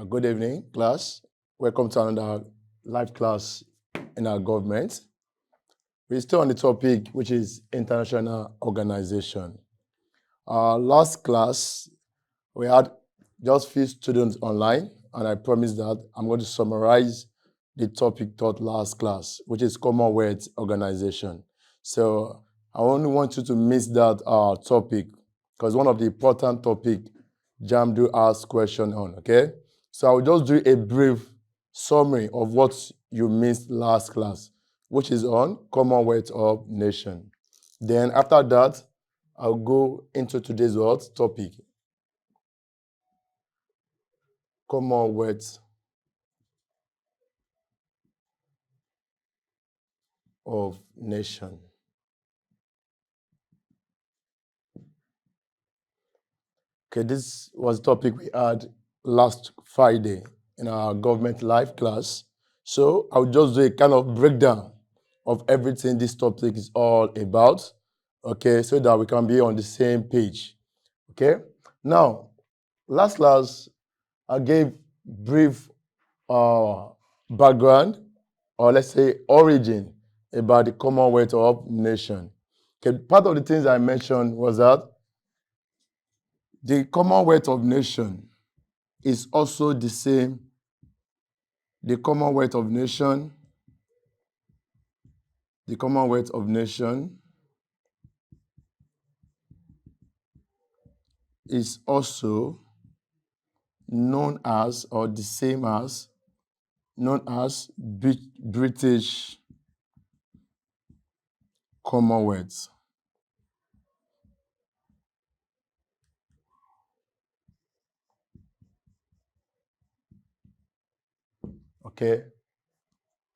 Good evening, class. Welcome to another live class in our government. We're still on the topic, which is international organization. Last class, we had just few students online, and I promised that I'm going to summarize the topic taught last class, which is Commonwealth organization. So I only want you to miss that topic, because one of the important topic JAMB do ask question on, okay? So I will just do a brief summary of what you missed last class, which is on Commonwealth of Nations. Then after that, I'll go into today's topic. Commonwealth of Nations. Okay, this was the topic we had last Friday in our government live class. So I'll just do a kind of breakdown of everything this topic is all about, okay, so that we can be on the same page, okay? Now, last class, I gave brief background, or let's say origin, about the Commonwealth of Nations. Okay, part of the things I mentioned was that the Commonwealth of Nations is also the same. The Commonwealth of Nations is also known as, or the same as, known as British Commonwealth. Okay,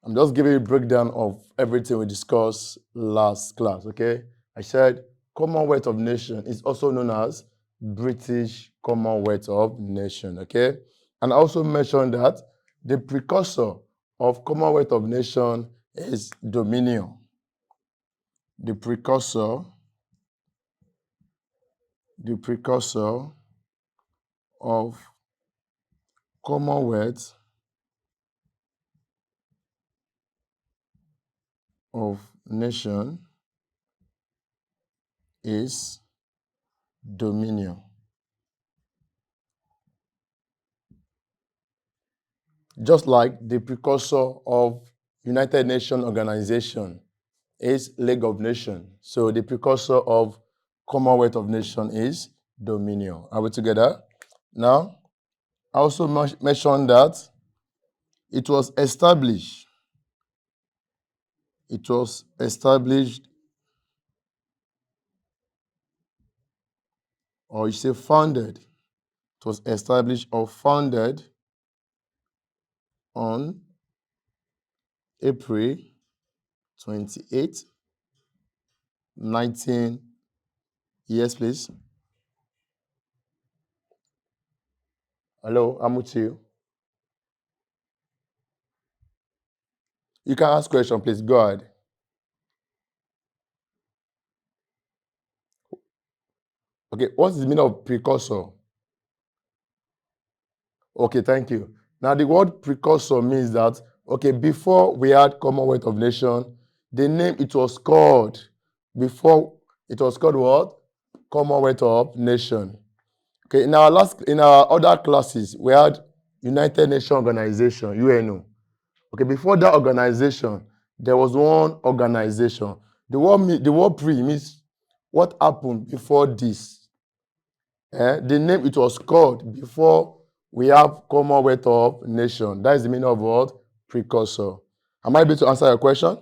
I'm just giving you a breakdown of everything we discussed last class, okay? I said Commonwealth of Nations is also known as British Commonwealth of Nations, okay? And I also mentioned that the precursor of Commonwealth of Nations is Dominion. The precursor of Commonwealth of Nations is Dominion. Just like the precursor of United Nations Organization is League of Nations. So the precursor of Commonwealth of Nations is Dominion. Are we together? Now, I also mentioned that it was established, or you say founded. It was established or founded on April 28, 19. Yes, please. Hello, I'm with you. You can ask question, please. Go ahead. Okay, what's the meaning of precursor? Okay, thank you. Now, the word precursor means that, okay, before we had Commonwealth of Nations, the name it was called, before it was called what? Commonwealth of Nations. Okay, in our other classes, we had United Nations Organization, UNO. Okay, before that organization, there was one organization. The word pre means what happened before this. The name it was called before we have Commonwealth of Nations. That is the meaning of what? Precursor. Am I able to answer your question?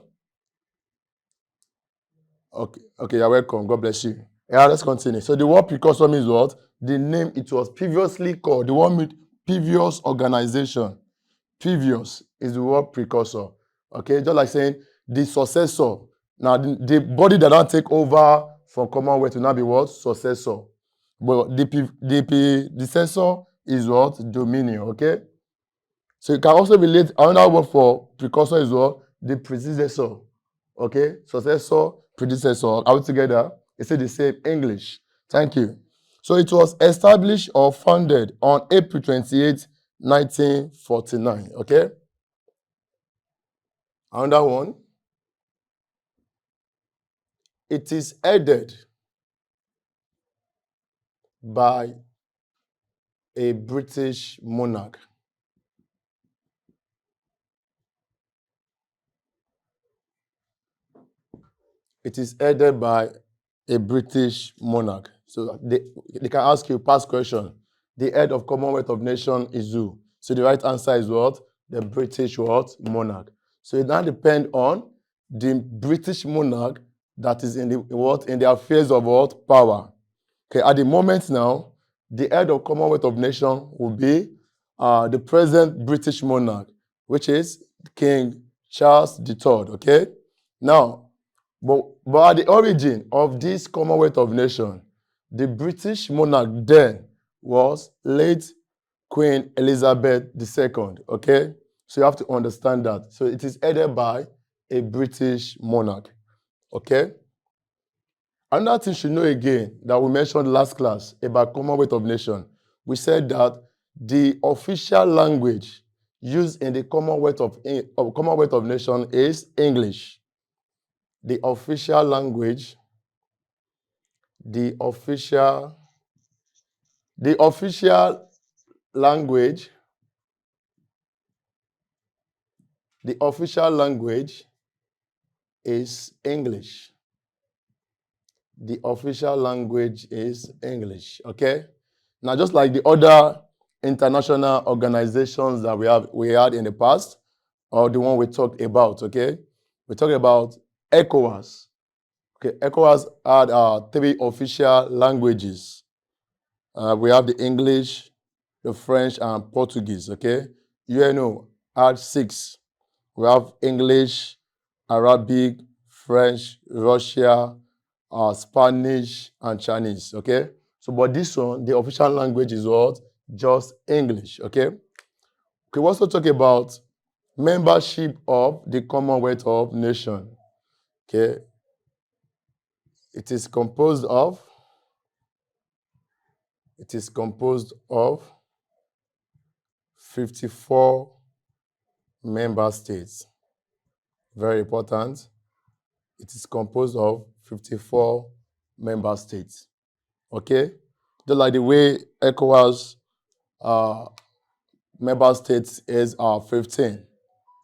Okay, you're welcome. God bless you. Yeah, let's continue. So the word precursor means what? The name it was previously called. The one with previous organization. Previous is the word precursor. Okay, just like saying the successor. Now, the body that don't take over from Commonwealth will now be what? Successor. But the predecessor is what? Dominion, okay? So you can also relate, another word for precursor is what? The predecessor, okay? Successor, predecessor. Are we together? It's the same English. Thank you. So it was established or founded on April 28, 1949. Okay? Another one. It is headed by a British monarch. It is headed by a British monarch. So they can ask you past question. The head of Commonwealth of Nations is who? So the right answer is what? The British what? Monarch. So it now depends on the British monarch that is in the what? In the affairs of what? Power. Okay, at the moment now, the head of Commonwealth of Nations will be the present British monarch, which is King Charles III. Okay? Now, but at the origin of this Commonwealth of Nations, the British monarch then was late Queen Elizabeth II. Okay? So you have to understand that. So it is headed by a British monarch. Okay? Another thing you should know again that we mentioned last class about Commonwealth of Nations, we said that the official language used in the Commonwealth of Nations is English. The official language, the official language, the official language is English. The official language is English. Okay? Now, just like the other international organizations that we had in the past, or the one we talked about, okay? We talked about ECOWAS. Okay, ECOWAS had 3 official languages. We have the English, the French, and Portuguese, okay? UNO had 6. We have English, Arabic, French, Russia, Spanish, and Chinese, okay? So, but this one, the official language is what? Just English, okay? We also talk about membership of the Commonwealth of Nations, okay? It is composed of 54 member states. Very important. It is composed of 54 member states. Okay? Just like the way ECOWAS member states is 15.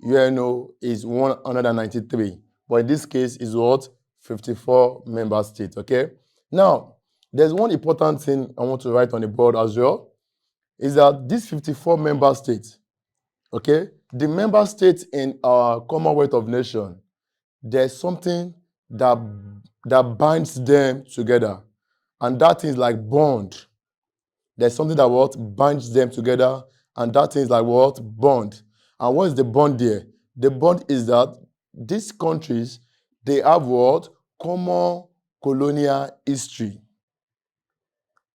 UNO is 193. But in this case, is what? 54 member states. Okay? Now, there's one important thing I want to write on the board as well, is that these 54 member states, okay, the member states in our Commonwealth of Nations, there's something that binds them together. And that is like bond. There's something that what binds them together, and that is like what? Bond. And what is the bond there? The bond is that these countries, they have what? Common colonial history.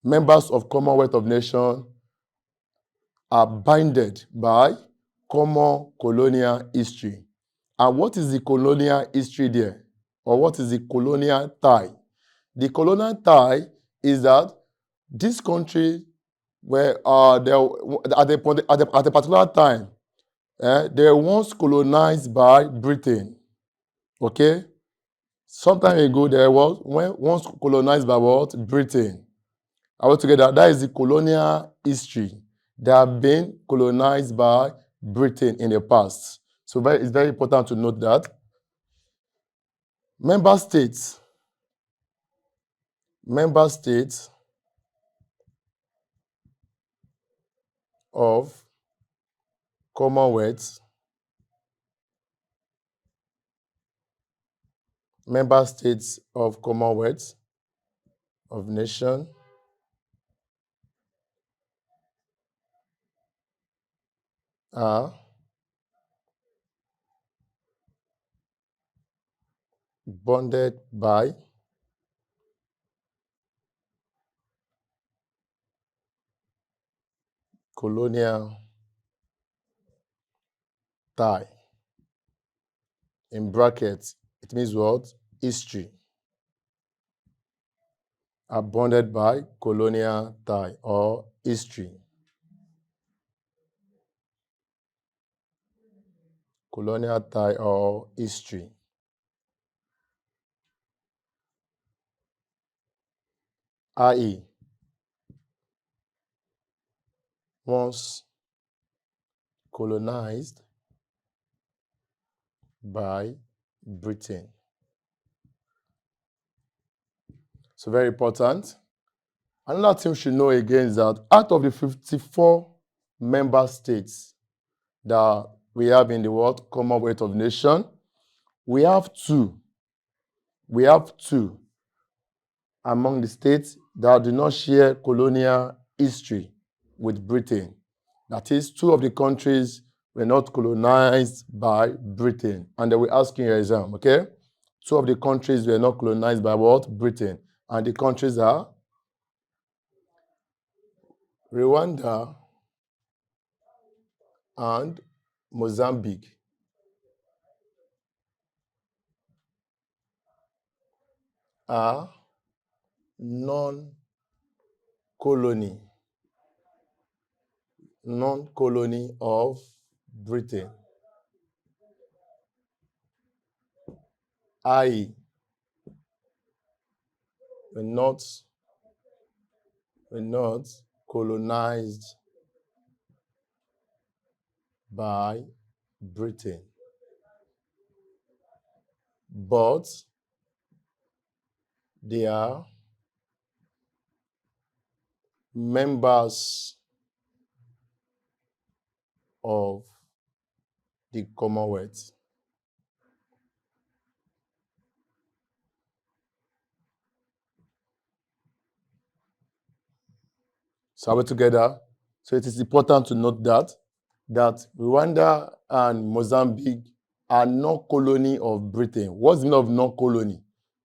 Members of Commonwealth of Nations are binded by common colonial history. And what is the colonial history there? Or what is the colonial tie? The colonial tie is that this country were at a particular time, they were once colonized by Britain. Okay? Some time ago, they were once colonized by what? Britain. Are we together? That is the colonial history. They have been colonized by Britain in the past. So it's very important to note that. Member states of Commonwealth, member states of Commonwealth of Nations are bonded by colonial tie. In brackets, it means what? History. Are bonded by colonial tie or history. colonial tie or history. I.e., once colonized by Britain. So very important. Another thing you should know again is that out of the 54 member states that we have in the world Commonwealth of Nations, we have two among the states that do not share colonial history with Britain. That is, two of the countries were not colonized by Britain. And they will ask you in your exam, okay? Two of the countries were not colonized by what? Britain. And the countries are Rwanda and Mozambique. Are non-colony of Britain, i.e., were not colonized by Britain, but they are members of the Commonwealth. So are we together? So it is important to note that Rwanda and Mozambique are not colony of Britain. What's the meaning of non-colony?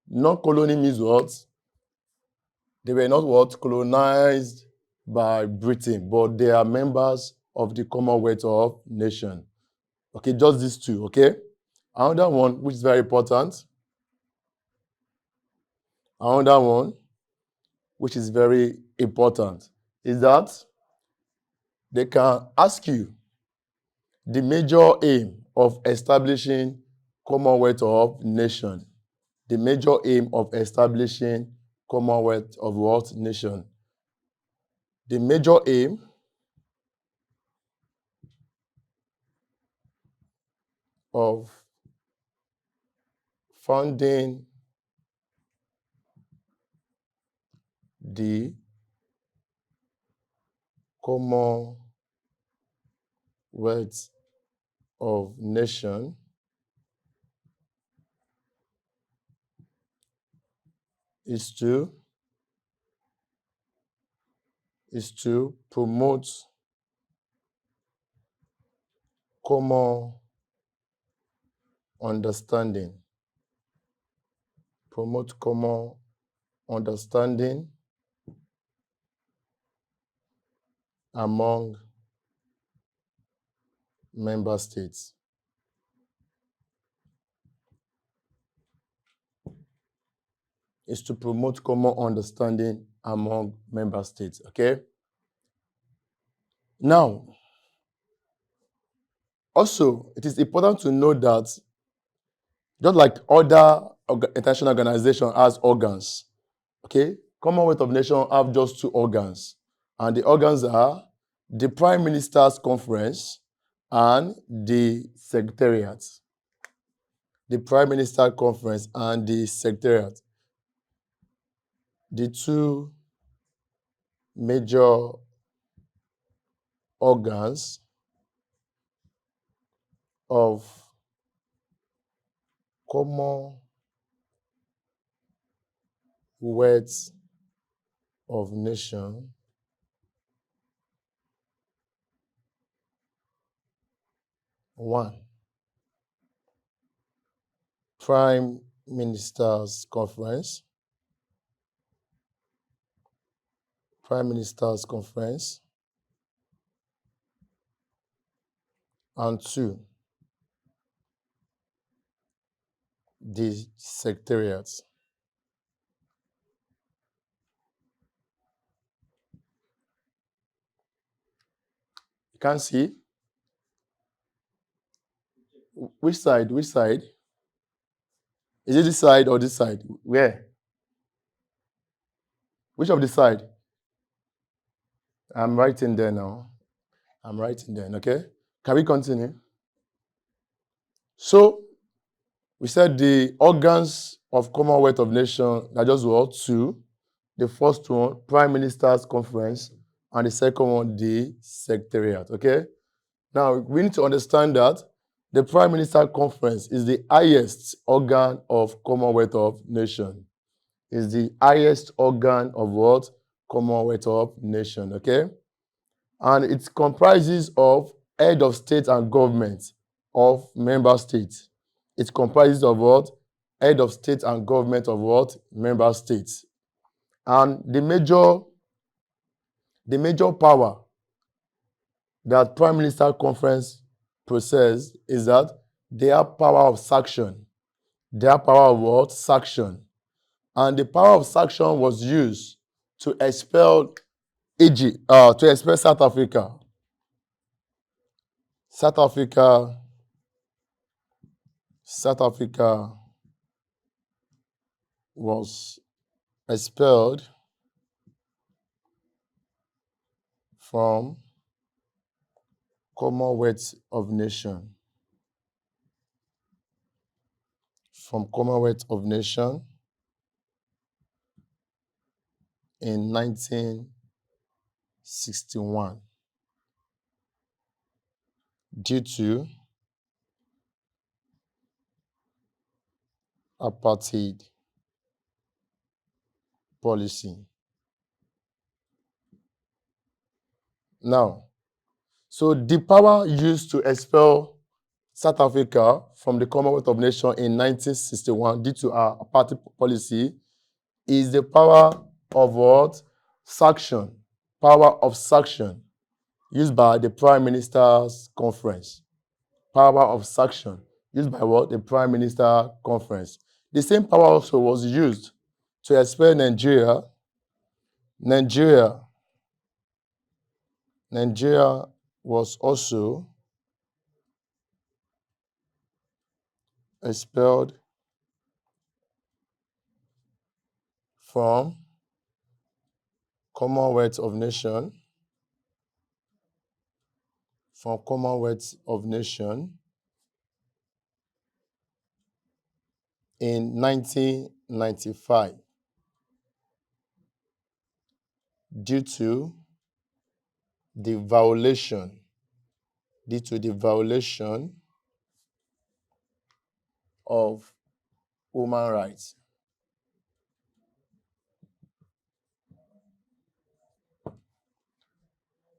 Non-colony means what? They were not what? Colonized by Britain, but they are members of the Commonwealth of Nations. Okay, just these two, okay? Another one, which is very important. Another one, which is very important, is that they can ask you the major aim of establishing Commonwealth of Nations. The major aim of establishing Commonwealth of what? Nation. The major aim of founding the Commonwealth of Nations is to promote common understanding. Promote common understanding among member states. Is to promote common understanding among member states, okay? Now, also, it is important to know that just like other international organizations has organs, okay? Commonwealth of Nations have just two organs, and the organs are the Prime Minister's Conference and the Secretariat. The Prime Minister Conference and the Secretariat. The two major organs of Commonwealth of Nations one, Prime Minister's Conference. Prime Minister's Conference. And two, the Secretariat. You can see Which side? Which side? Is it this side or this side? Where? Which of the side? I'm writing there now. I'm writing there, okay? Can we continue? So, we said the organs of Commonwealth of Nations, that just were two. The first one, Prime Minister's Conference, and the second one, the Secretariat, okay? Now, we need to understand that the Prime Minister Conference is the highest organ of Commonwealth of Nations. Is the highest organ of what? Commonwealth of Nations, okay? And it comprises of head of state and government of member states. It comprises of what? Head of state and government of what? Member states. And the major power that Prime Minister Conference possesses is that they have power of sanction. They have power of what? Sanction. And the power of sanction was used to expel Egypt, to expel South Africa. South Africa was expelled from Commonwealth of Nations. From Commonwealth of Nations in 1961 due to apartheid policy. Now, so the power used to expel South Africa from the Commonwealth of Nations in 1961 due to our apartheid policy is the power of what? Sanction. Power of sanction used by the Prime Minister's Conference. Power of sanction used by what? The Prime Minister Conference. The same power also was used to expel Nigeria. Nigeria was also expelled from Commonwealth of Nations. From Commonwealth of Nations in 1995 due to the violation of human rights.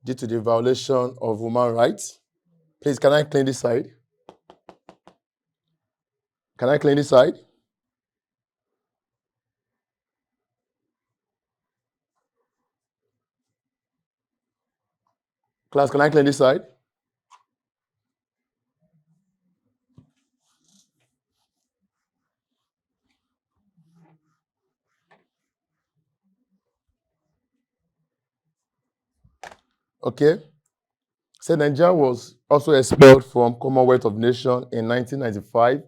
Due to the violation of human rights. Please, can I clean this side? Can I clean this side? Class, can I clean this side? Okay. So Nigeria was also expelled from Commonwealth of Nations in 1995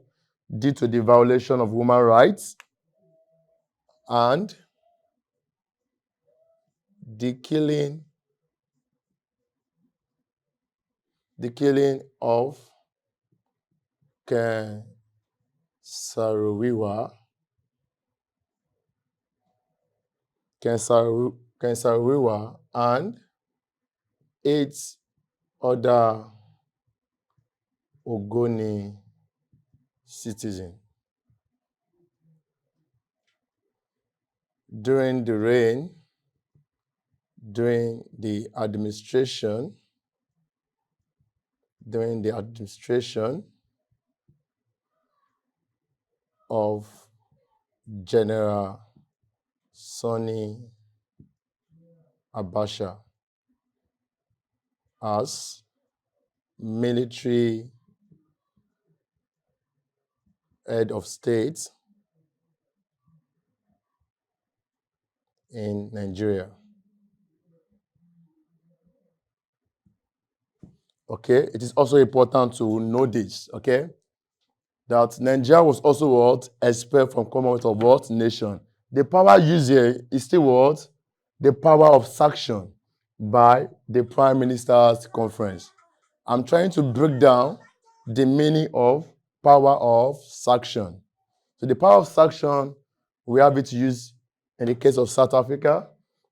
due to the violation of human rights and the killing of Ken Saro-Wiwa and 8 other Ogoni citizens during the administration of General Sani Abacha as military head of state in Nigeria. Okay, it is also important to know this, okay? that Nigeria was also what? Expelled from Commonwealth of what? Nation. The power used here is still what? The power of sanction by the Prime Minister's Conference. I'm trying to break down the meaning of power of sanction. So the power of sanction, we have it used in the case of South Africa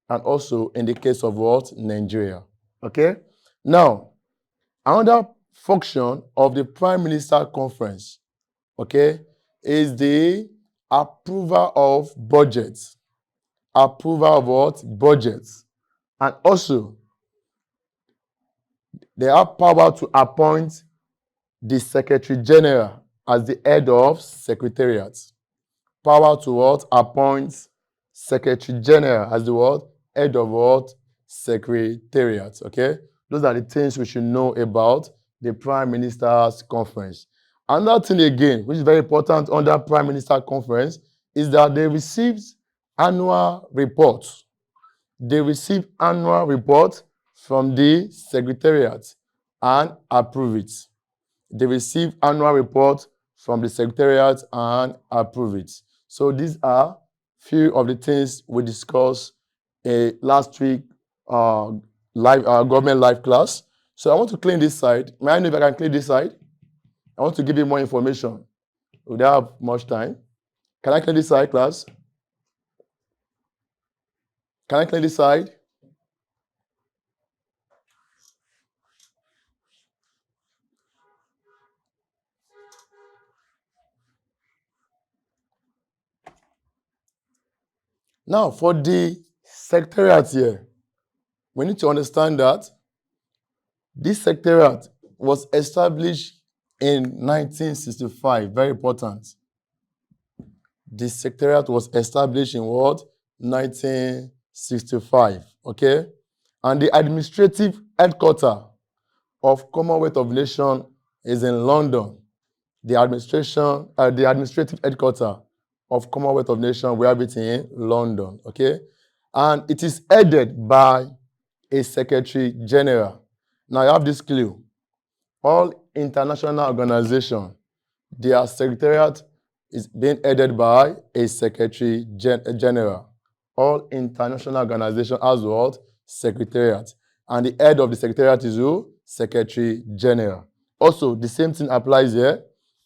and also in the case of what? Nigeria. Okay? Now, another function of the Prime Minister Conference, okay, is the approval of budgets. Approval of what? Budgets. And also, they have power to appoint the Secretary General as the head of Secretariat. Power to what? Appoint Secretary General as the what? Head of what? Secretariat. Okay? Those are the things we should know about the Prime Minister's Conference. Another thing again, which is very important under Prime Minister Conference, is that they received annual reports. They receive annual reports from the Secretariat and approve it. They receive annual reports from the Secretariat and approve it. So these are few of the things we discussed last week government live class. So I want to clean this side. May I know if I can clean this side? I want to give you more information. We don't have much time. Can I clean this side, class? Can I clean this side? Now, for the Secretariat here, we need to understand that this Secretariat was established in 1965. Very important. The Secretariat was established in what? 1965. Okay? And the administrative headquarters of Commonwealth of Nations is in London. The administrative headquarters of Commonwealth of Nations, we have it in London. Okay? And it is headed by a Secretary General. Now you have this clue. All international organizations, their secretariat is being headed by a Secretary General. All international organizations as what? Secretariat. And the head of the secretariat is who? Secretary General. Also, the same thing applies here.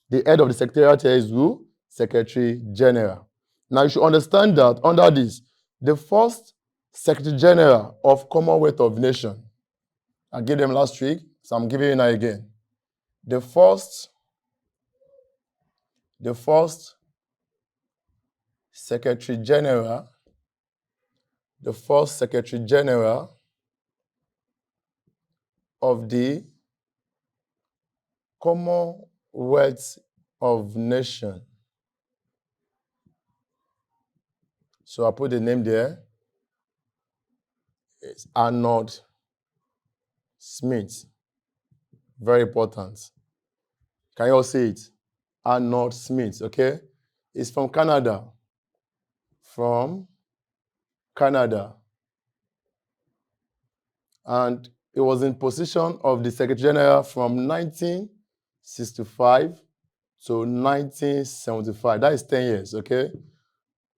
The head of the secretariat here is who? Secretary General. Now you should understand that under this, the first Secretary General of Commonwealth of Nations, I gave them last week, so I'm giving you now again. The first Secretary General, of the Commonwealth of Nations. So I put the name there. It's Arnold Smith. Very important. Can you all see it? Arnold Smith, okay? It's from Canada. From Canada. And it was in position of the Secretary General from 1965 to 1975. That is 10 years, okay?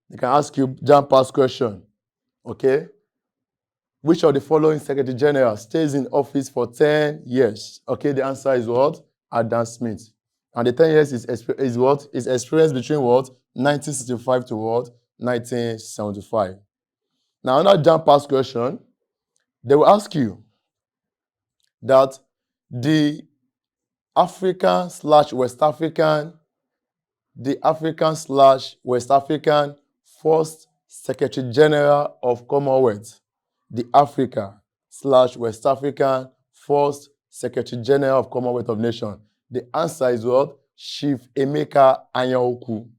They can ask you JAMB past question, okay? Which of the following Secretary General stays in office for 10 years? Okay, the answer is what? Adam Smith. And the 10 years is what? Is experience between what? 1965 to what? 1975. Now, another JAMB past question, they will ask you that the African/West African first Secretary General of Commonwealth, the Africa/West African first Secretary General of Commonwealth of Nations. The answer is what? Chief Emeka Anyaoku.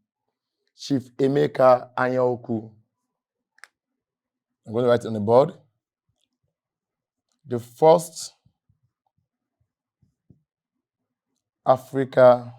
Chief Emeka Anyaoku. I'm going to write it on the board. The first Africa